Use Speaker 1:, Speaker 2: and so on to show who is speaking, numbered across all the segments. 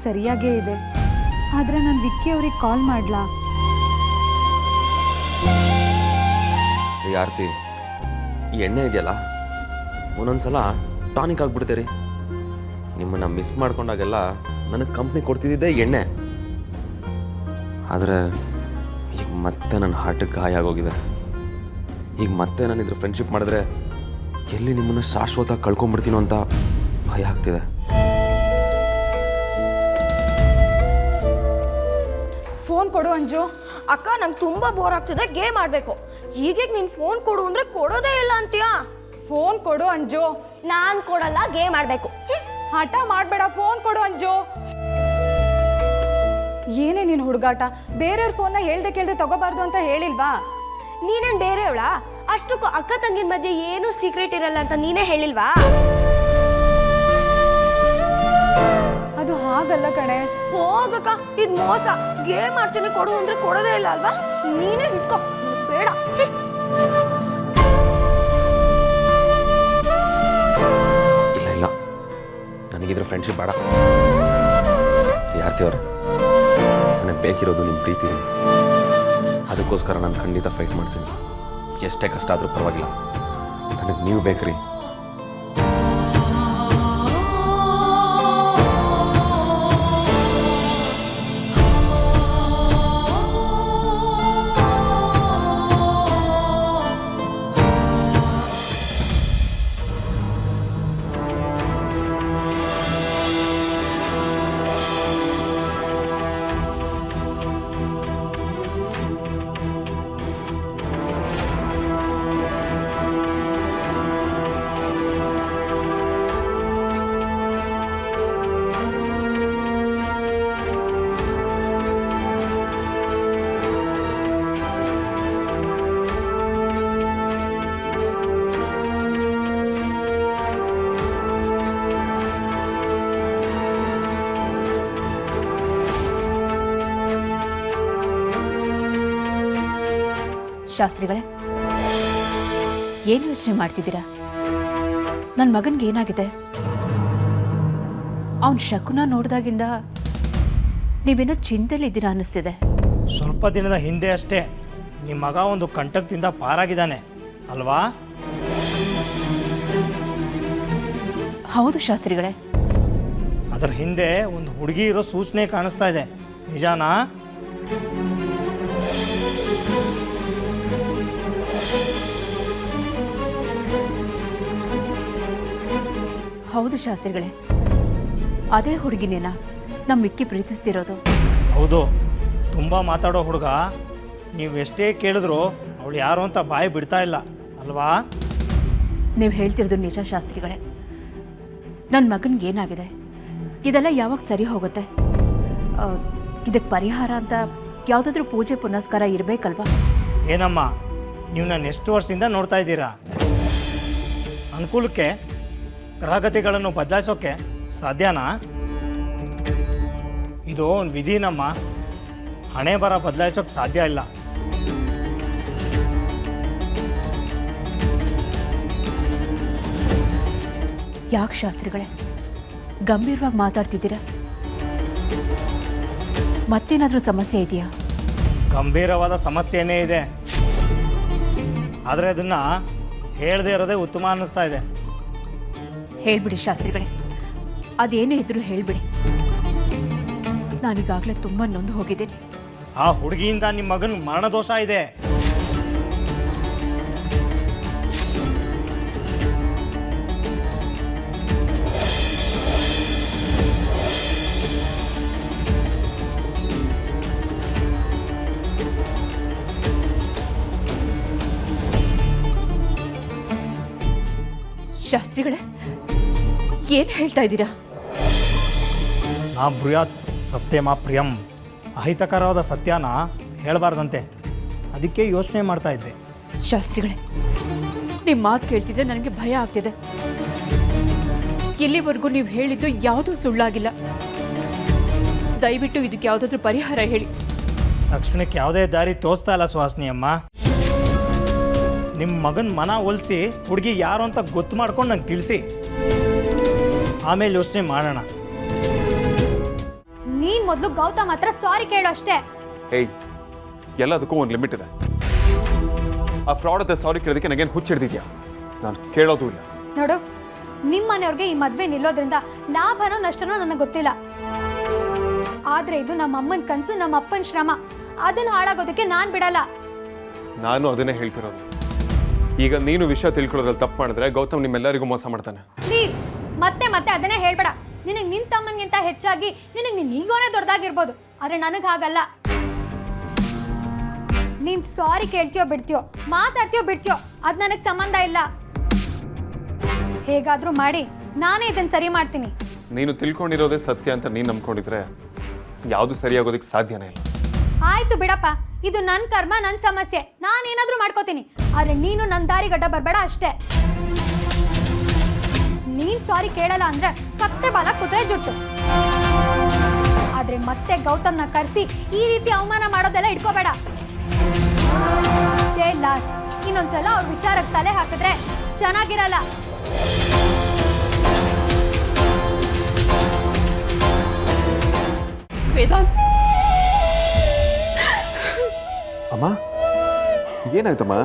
Speaker 1: ಸರಿಯಾಗೇ ಇದೆ. ಆದರೆ ನಾನು ವಿಕ್ಕಿ ಅವ್ರಿಗೆ ಕಾಲ್ ಮಾಡಲಾ?
Speaker 2: ಆರ್ತಿ, ಈ ಎಣ್ಣೆ ಇದೆಯಲ್ಲ ಒಂದೊಂದ್ಸಲ ಟಾನಿಕ್ ಆಗಿಬಿಡ್ತೀರಿ. ನಿಮ್ಮನ್ನು ಮಿಸ್ ಮಾಡ್ಕೊಂಡಾಗೆಲ್ಲ ನನಗೆ ಕಂಪ್ನಿ ಕೊಡ್ತಿದ್ದೆ ಎಣ್ಣೆ. ಆದರೆ ಈಗ ಮತ್ತೆ ನನ್ನ ಹಾರ್ಟಿಗೆ ಗಾಯ ಆಗೋಗಿದೆ. ಈಗ ಮತ್ತೆ ನಾನು ಇದ್ರ ಫ್ರೆಂಡ್ಶಿಪ್ ಮಾಡಿದ್ರೆ ಎಲ್ಲಿ ನಿಮ್ಮನ್ನು ಶಾಶ್ವತ ಕಳ್ಕೊಂಡ್ಬಿಡ್ತೀನೋ ಅಂತ ಭಯ ಆಗ್ತಿದೆ.
Speaker 3: ಫೋನ್ ಕೊಡು ಅಂಜು. ಅಕ್ಕ ನಂಗೆ ತುಂಬ ಬೋರ್ ಆಗ್ತಿದೆ, ಗೇಮ್ ಆಡಬೇಕು. ಹೀಗೆ ನೀನು ಫೋನ್ ಕೊಡು ಅಂದರೆ ಕೊಡೋದೇ ಇಲ್ಲ ಅಂತೀಯಾ?
Speaker 1: ಫೋನ್ ಕೊಡು ಅಂಜು.
Speaker 3: ನಾನು ಕೊಡಲ್ಲ, ಗೇಮ್ ಆಡಬೇಕು.
Speaker 1: ಹಠ ಮಾಡಬೇಡ, ಫೋನ್ ಕೊಡು ಅಂಜು. ಏನೇ ನೀನು ಹುಡುಗಾಟ? ಬೇರೆಯವ್ರ ಫೋನ್ನ ಹೇಳ್ದೆ ಕೇಳ್ದೆ ತಗೋಬಾರ್ದು ಅಂತ ಹೇಳಿಲ್ವಾ?
Speaker 3: ನೀನೇನು ಬೇರೆಯವಳ? ಅಷ್ಟಕ್ಕೂ ಅಕ್ಕ ತಂಗಿನ ಮಧ್ಯೆ ಏನೂ ಸೀಕ್ರೆಟ್ ಇರಲ್ಲ ಅಂತ ನೀನೇ ಹೇಳಿಲ್ವಾ?
Speaker 1: ಅದು ಹಾಗಲ್ಲ ಕಣೆ.
Speaker 3: ಹೋಗಕ್ಕ, ಇದು ಮೋಸ. ಗೇಮ್ ಮಾಡ್ತೀನಿ ಕೊಡು ಅಂದ್ರೆ ಕೊಡೋದೇ ಇಲ್ಲ ಅಲ್ವಾ? ನೀನೇ ಇಟ್ಕೋ, ಬೇಡ.
Speaker 2: ಇಲ್ಲ ಇಲ್ಲ, ನನಗಿದ್ರ ಫ್ರೆಂಡ್ಶಿಪ್ ಬೇಡ. ಯಾರ್ತಿಯವ್ರೆ, ನನಗೆ ಬೇಕಿರೋದು ನಿಮ್ಮ ಪ್ರೀತಿ. ಅದಕ್ಕೋಸ್ಕರ ನಾನು ಖಂಡಿತ ಫೈಟ್ ಮಾಡ್ತೀನಿ. ಎಷ್ಟೇ ಕಷ್ಟ ಆದರೂ ಪರವಾಗಿಲ್ಲ, ನನಗೆ ನೀವು ಬೇಕ್ರಿ.
Speaker 4: ಶಾಸ್ತ್ರಿಗಳೇ, ಏನು ಯೋಚನೆ ಮಾಡ್ತಿದ್ದೀರಾ? ನನ್ನ ಮಗನಿಗೆ ಏನಾಗಿದೆ? ಅವನ ಶಕುನ ನೋಡಿದಾಗಿಂದ ನೀವೇನೋ ಚಿಂತೆಲಿದ್ದೀರಾ ಅನ್ನಿಸ್ತಿದೆ.
Speaker 5: ಸ್ವಲ್ಪ ದಿನದ ಹಿಂದೆ ಅಷ್ಟೇ ನಿಮ್ಮ ಮಗ ಒಂದು ಕಂಟಕದಿಂದ ಪಾರಾಗಿದ್ದಾನೆ ಅಲ್ವಾ?
Speaker 4: ಹೌದು ಶಾಸ್ತ್ರಿಗಳೇ.
Speaker 5: ಅದರ ಹಿಂದೆ ಒಂದು ಹುಡುಗಿ ಇರೋ ಸೂಚನೆ ಕಾಣಿಸ್ತಾ ಇದೆ, ನಿಜಾನಾ?
Speaker 4: ಹೌದು ಶಾಸ್ತ್ರಿಗಳೇ, ಅದೇ ಹುಡುಗಿನೇನಾ ನಮ್ಮ ವಿಕ್ಕಿ ಪ್ರೀತಿಸ್ತಿರೋದು?
Speaker 5: ಹೌದು, ತುಂಬ ಮಾತಾಡೋ ಹುಡುಗ. ನೀವು ಎಷ್ಟೇ ಕೇಳಿದ್ರು ಅವಳು ಯಾರು ಅಂತ ಬಾಯಿ ಬಿಡ್ತಾ ಇಲ್ಲ ಅಲ್ವಾ?
Speaker 4: ನೀವು ಹೇಳ್ತಿರೋದು ನಿಜ ಶಾಸ್ತ್ರಿಗಳೇ. ನನ್ನ ಮಗನಿಗೆ ಏನಾಗಿದೆ? ಇದೆಲ್ಲ ಯಾವಾಗ ಸರಿ ಹೋಗುತ್ತೆ? ಇದಕ್ಕೆ ಪರಿಹಾರ ಅಂತ ಯಾವುದಾದ್ರೂ ಪೂಜೆ ಪುನಸ್ಕಾರ ಇರಬೇಕಲ್ವಾ?
Speaker 5: ಏನಮ್ಮ, ನೀವು ನಾನು ಎಷ್ಟು ವರ್ಷದಿಂದ ನೋಡ್ತಾ ಇದ್ದೀರಾ? ಅನುಕೂಲಕ್ಕೆ ಗ್ರಹಗತಿಗಳನ್ನು ಬದಲಾಯಿಸೋಕ್ಕೆ ಸಾಧ್ಯನಾ? ಇದು ಒಂದು ವಿಧಿನಮ್ಮ. ಹಣೆ ಬರ ಬದಲಾಯಿಸೋಕ್ಕೆ ಸಾಧ್ಯ ಇಲ್ಲ.
Speaker 4: ಯಾಕೆ ಶಾಸ್ತ್ರಿಗಳೇ ಗಂಭೀರವಾಗಿ ಮಾತಾಡ್ತಿದ್ದೀರಾ? ಮತ್ತೇನಾದರೂ ಸಮಸ್ಯೆ ಇದೆಯಾ?
Speaker 5: ಗಂಭೀರವಾದ ಸಮಸ್ಯೆನೇ ಇದೆ, ಆದರೆ ಅದನ್ನು ಹೇಳದೇ ಇರೋದೇ ಉತ್ತಮ ಅನ್ನಿಸ್ತಾ ಇದೆ.
Speaker 4: ಹೇಳ್ಬಿಡಿ ಶಾಸ್ತ್ರಿಗಳೇ, ಅದೇನೇ ಇದ್ರೂ ಹೇಳ್ಬಿಡಿ. ನಾನೀಗಾಗಲೇ ತುಂಬ ನೊಂದು ಹೋಗಿದ್ದೀನಿ.
Speaker 5: ಆ ಹುಡುಗಿಯಿಂದ ನಿಮ್ಮ ಮಗನ ಮರಣದೋಷ ಇದೆ.
Speaker 4: ಶಾಸ್ತ್ರಿಗಳೇ, ಏನು ಹೇಳ್ತಾ ಇದ್ದೀರಾ?
Speaker 5: ನಾ ಬ್ರೂಯಾತ್ ಸತ್ಯಮಾ ಪ್ರಿಯಂ. ಅಹಿತಕರವಾದ ಸತ್ಯನ ಹೇಳಬಾರ್ದಂತೆ, ಅದಕ್ಕೆ ಯೋಚನೆ ಮಾಡ್ತಾ ಇದ್ದೆ.
Speaker 4: ಶಾಸ್ತ್ರಿಗಳೇ, ನಿಮ್ಮ ಮಾತು ಕೇಳ್ತಿದ್ರೆ ನನಗೆ ಭಯ ಆಗ್ತಿದೆ. ಇಲ್ಲಿವರೆಗೂ ನೀವು ಹೇಳಿದ್ದು ಯಾವುದೂ ಸುಳ್ಳಾಗಿಲ್ಲ. ದಯವಿಟ್ಟು ಇದಕ್ಕೆ ಯಾವುದಾದ್ರೂ ಪರಿಹಾರ ಹೇಳಿ.
Speaker 5: ತಕ್ಷಣಕ್ಕೆ ಯಾವುದೇ ದಾರಿ ತೋರಿಸ್ತಾ ಇಲ್ಲ ಸುಹಾಸಿನಿ ಅಮ್ಮ. ನಿಮ್ಮ ಮಗನ ಮನ ಒಲಿಸಿ ಹುಡುಗಿ ಯಾರು ಅಂತ ಗೊತ್ತು ಮಾಡ್ಕೊಂಡು ನಂಗೆ ತಿಳಿಸಿ, ಆಮೇಲೆ ಯೋಚನೆ ಮಾಡೋಣ.
Speaker 1: ನೀನ್ ಮೊದಲು ಗೌತಮ್ ಹತ್ರ ಸಾರಿ ಕೇಳು ಅಷ್ಟೇ.
Speaker 6: ಏಯ್, ಎಲ್ಲದಕ್ಕೂ ಒಂದು ಲಿಮಿಟ್ ಇದೆ. ಆ ಫ್ರಾಡ್ ಹತ್ರ ಸಾರಿ ಕೇಳೋದಕ್ಕೆ ನನಗೇನು ಹುಚ್ಚಿಡ್ದಿದ್ಯಾ? ನಾನು ಕೇಳೋದು ಇಲ್ಲ.
Speaker 1: ನೋಡು, ನಿಮ್ಮ ಮನೆಯವ್ರಿಗೆ ಈ ಮದ್ವೆ ನಿಲ್ಲೋದ್ರಿಂದ ಲಾಭನೋ ನಷ್ಟನೋ ನನಗೆ ಗೊತ್ತಿಲ್ಲ. ಆದ್ರೆ ಇದು ನಮ್ಮ ಅಮ್ಮನ ಕನಸು, ನಮ್ಮ ಅಪ್ಪನ ಶ್ರಮ. ಅದನ್ನ ಹಾಳಾಗೋದಕ್ಕೆ ನಾನ್ ಬಿಡಲ್ಲ.
Speaker 6: ನಾನು ಅದನ್ನೇ ಹೇಳ್ತಿರೋದು. ಈಗ ನೀನು ವಿಷಯ ತಿಳ್ಕೊಳ್ಳೋದ್ರಲ್ಲಿ ತಪ್ಪು ಮಾಡಿದ್ರೆ ಗೌತಮ್ ನಿಮ್ಮೆಲ್ಲರಿಗೂ ಮೋಸ ಮಾಡ್ತಾನೆ.
Speaker 1: ಪ್ಲೀಸ್, ಮತ್ತೆ ಮತ್ತೆ ಅದನ್ನೇ ಹೇಳ್ಬೇಡ. ನಿನಗೆ ನಿನ್ ತಮ್ಮನ್ಗಿಂತ ಹೆಚ್ಚಾಗಿ ನಿನಗೆ ನಿನ್ ಈಗೋನೇ ದೊಡ್ಡದಾಗಿರ್ಬೋದು, ಆದ್ರೆ ನನಗೆ ಹಾಗಲ್ಲ. ನೀನ್ ಸಾರಿ ಕೇಳ್ತೀಯೋ ಬಿಡ್ತೀಯೋ, ಮಾತಾಡ್ತೀಯೋ ಬಿಡ್ತೀಯೋ, ಅದ್ ನನಗೆ ಸಂಬಂಧ ಇಲ್ಲ. ಹೇಗಾದ್ರೂ ಮಾಡಿ ನಾನೇ ಇದನ್ನ ಸರಿ ಮಾಡ್ತೀನಿ.
Speaker 6: ನೀನು ತಿಳ್ಕೊಂಡಿರೋದೇ ಸತ್ಯ ಅಂತ ನೀನು ನಂಬ್ಕೊಂಡಿದ್ರೆ ಯಾವುದು ಸರಿಯಾಗೋದಕ್ಕೆ ಸಾಧ್ಯನೇ ಇಲ್ಲ.
Speaker 1: ಆಯ್ತು ಬಿಡಪ್ಪ, ಇದು ನನ್ನ ಕರ್ಮ, ನನ್ನ ಸಮಸ್ಯೆ. ನಾನೇನಾದ್ರೂ ಮಾಡ್ಕೋತೀನಿ, ಆದ್ರೆ ನೀನು ನನ್ನ ದಾರಿ ಗಡ್ಡ ಬರಬೇಡ ಅಷ್ಟೇ. ನೀನ್ ಸಾರಿ ಕೇಳಲ್ಲ ಅಂದ್ರೆ ಕತ್ತೆ ಬಾಲ ಕುದುರೆ ಜುಟ್ಟು. ಆದ್ರೆ ಮತ್ತೆ ಗೌತಮ್ನ ಕರೆಸಿ ಈ ರೀತಿ ಅವಮಾನ ಮಾಡೋದೆಲ್ಲ ಇಟ್ಕೋಬೇಡ. ಲಾಸ್ಟ್ ಇನ್ನೊಂದ್ಸಲ ಅವ್ರ ವಿಚಾರಕ್ಕೆ ತಲೆ ಹಾಕಿದ್ರೆ ಚೆನ್ನಾಗಿರಲ್ಲ.
Speaker 4: ವೇದಾಂತ್,
Speaker 6: ಅಮ್ಮ, ಏನಾಯ್ತಮ್ಮ?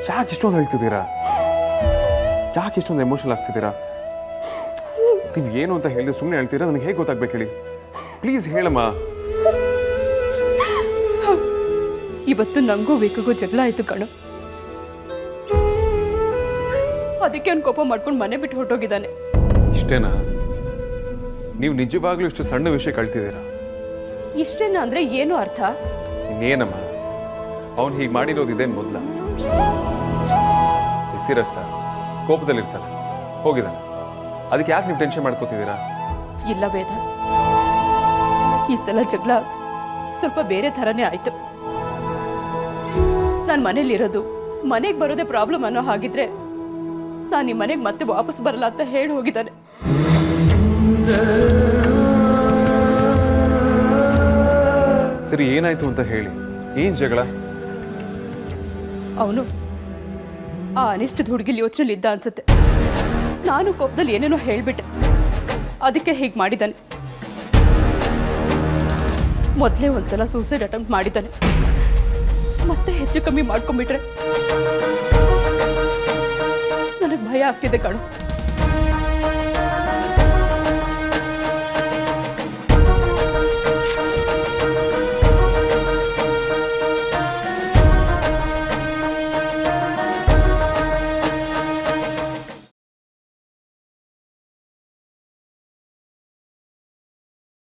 Speaker 6: ಯಾಕೆ ಇಷ್ಟೊಂದು ಹೇಳ್ತಿದ್ದೀರಾ? ಯಾಕೆ ಇಷ್ಟೊಂದು ಎಮೋಷನಲ್ ಆಗ್ತಿದ್ದೀರಾ? ನೀವು ಏನು ಅಂತ ಹೇಳಿದ್ರೆ ಸುಮ್ಮನೆ ಹೇಳ್ತೀರಾ? ನನಗೆ ಹೇಗೆ ಗೊತ್ತಾಗ್ಬೇಕು ಹೇಳಿ? ಪ್ಲೀಸ್ ಹೇಳಮ್ಮ.
Speaker 4: ಇವತ್ತು ನಂಗೂ ವಿಕುಗೂ ಜಗಳ ಆಯ್ತು ಕಣು. ಅದಕ್ಕೆ ಅವ್ನು ಕೋಪ ಮಾಡ್ಕೊಂಡು ಮನೆ ಬಿಟ್ಟು ಹೊರಟೋಗಿದ್ದಾನೆ.
Speaker 6: ಇಷ್ಟೇನಾ? ನೀವು ನಿಜವಾಗ್ಲೂ ಇಷ್ಟು ಸಣ್ಣ ವಿಷಯ ಕಳ್ತಿದ್ದೀರಾ?
Speaker 4: ಇಷ್ಟೇನಾ ಅಂದ್ರೆ ಏನು ಅರ್ಥ?
Speaker 6: ಇನ್ನೇನಮ್ಮ, ಅವನು ಹೀಗೆ ಮಾಡಿರೋದು ಇದೇನು ಮೊದಲ? ಬಿಸಿರಕ್ತ ಕೋಪದಲ್ಲಿರ್ತಾನೆ, ಹೋಗಿದ್ದಾನೆ. ಅದಕ್ಕೆ ಯಾಕೆ ನೀವು ಟೆನ್ಷನ್ ಮಾಡ್ಕೋತಿದ್ದೀರಾ?
Speaker 4: ಇಲ್ಲ ವೇದ, ಈ ಸಲ ಜಗಳ ಸ್ವಲ್ಪ ಬೇರೆ ಥರನೇ ಆಯ್ತು. ನಾನು ಮನೇಲಿರೋದು, ಮನೆಗೆ ಬರೋದೇ ಪ್ರಾಬ್ಲಮ್ ಅನ್ನೋ ಹಾಗಿದ್ರೆ ನಾನು ಈ ಮನೆಗೆ ಮತ್ತೆ ವಾಪಸ್ ಬರಲ್ಲ ಅಂತ ಹೇಳಿ ಹೋಗಿದ್ದಾನೆ.
Speaker 6: ಸರಿ, ಏನಾಯ್ತು ಅಂತ ಹೇಳಿ. ಏನ್ ಜಗಳ?
Speaker 4: ಅವನು ಆ ಅನಿಷ್ಟದ ಹುಡುಗಿಲಿ ಯೋಚನೆಲಿ ಇದ್ದ ಅನ್ಸುತ್ತೆ. ನಾನು ಕೋಪದಲ್ಲಿ ಏನೇನೋ ಹೇಳ್ಬಿಟ್ಟೆ, ಅದಕ್ಕೆ ಹೀಗೆ ಮಾಡಿದ್ದಾನೆ. ಮೊದಲೇ ಒಂದ್ಸಲ ಸೂಸೈಡ್ ಅಟೆಂಪ್ಟ್ ಮಾಡಿದ್ದಾನೆ. ಮತ್ತೆ ಹೆಚ್ಚು ಕಮ್ಮಿ ಮಾಡ್ಕೊಂಡ್ಬಿಟ್ರೆ ನನಗೆ ಭಯ ಆಗ್ತಿದೆ ಕಣು.